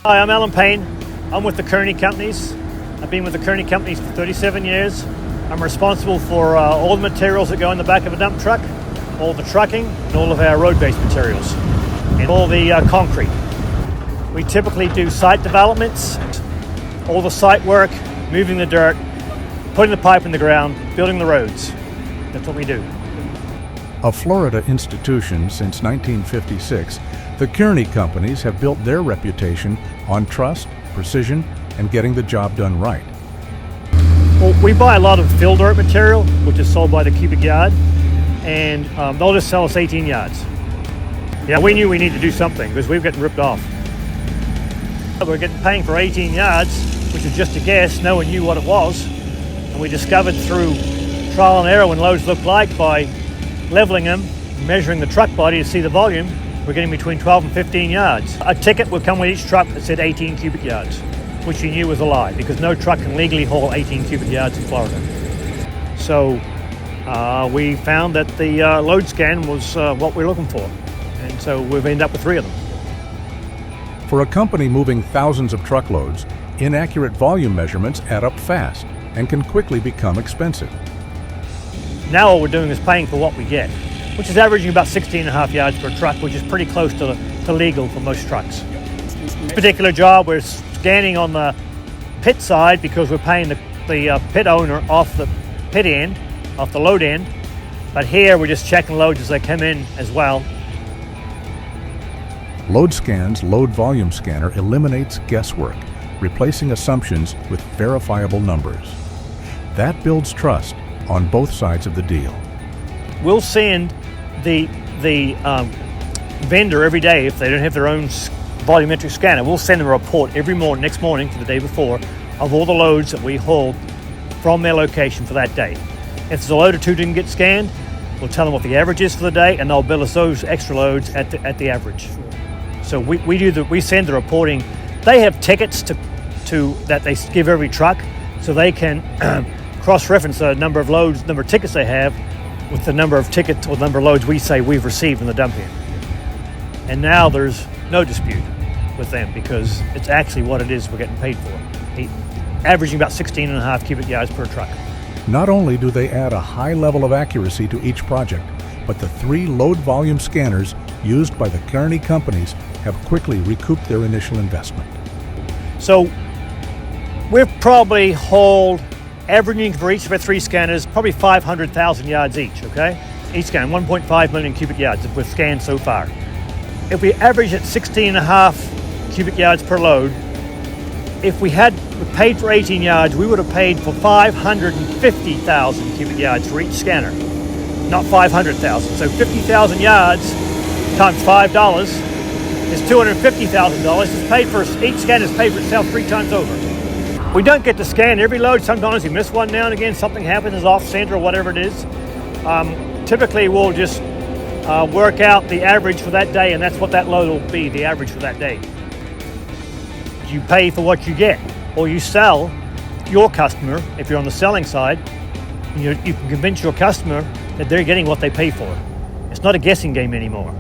Hi, I'm Alan Payne. I'm with the Kearney Companies. I've been with the Kearney Companies for 37 years. I'm responsible for all the materials that go in the back of a dump truck, all the trucking, and all of our road-based materials, and all the concrete. We typically do site developments, all the site work, moving the dirt, putting the pipe in the ground, building the roads. That's what we do. A Florida institution since 1956, the Kearney Companies have built their reputation on trust, precision, and getting the job done right. Well, we buy a lot of fill dirt material, which is sold by the cubic yard, and they'll just sell us 18 yards. Yeah, we knew we needed to do something because we were getting ripped off. We're paying for 18 yards, which is just a guess. No one knew what it was, and we discovered through trial and error when loads looked like by leveling them, measuring the truck body to see the volume, we're getting between 12 and 15 yards. A ticket would come with each truck that said 18 cubic yards, which we knew was a lie because no truck can legally haul 18 cubic yards in Florida. So we found that the Loadscan was what we're looking for, and so we've ended up with 3 of them. For a company moving thousands of truckloads, inaccurate volume measurements add up fast and can quickly become expensive. Now all we're doing is paying for what we get, which is averaging about 16.5 yards per truck, which is pretty close to legal for most trucks. This particular job, we're scanning on the pit side because we're paying the pit owner off the pit end, off the load end. But here we're just checking loads as they come in as well. Loadscan's load volume scanner eliminates guesswork, replacing assumptions with verifiable numbers. That builds trust on both sides of the deal. We'll send the vendor every day, if they don't have their own volumetric scanner, we'll send them a report every morning, next morning to the day before, of all the loads that we hauled from their location for that day. If there's a load or two didn't get scanned, we'll tell them what the average is for the day, and they'll bill us those extra loads at the average. So we send the reporting. They have tickets to that they give every truck, so they can cross-reference the number of loads, number of tickets they have with the number of tickets or number of loads we say we've received in the dump end. And now there's no dispute with them because it's actually what it is we're getting paid for, averaging about 16.5 cubic yards per truck. Not only do they add a high level of accuracy to each project, but the 3 load volume scanners used by the Kearney Companies have quickly recouped their initial investment. So we've probably hauled, averaging for each of our 3 scanners, probably 500,000 yards each, okay? Each scan, 1.5 million cubic yards that we've scanned so far. If we average at 16.5 cubic yards per load, if we paid for 18 yards, we would have paid for 550,000 cubic yards for each scanner, not 500,000. So 50,000 yards times $5 is $250,000. It's paid for, each scanner is paid for itself 3 times over. We don't get to scan every load. Sometimes we miss one now and again. Something happens off center or whatever it is. Typically, we'll just work out the average for that day, and that's what that load will be, the average for that day. You pay for what you get, or you sell your customer. If you're on the selling side, you can convince your customer that they're getting what they pay for. It's not a guessing game anymore.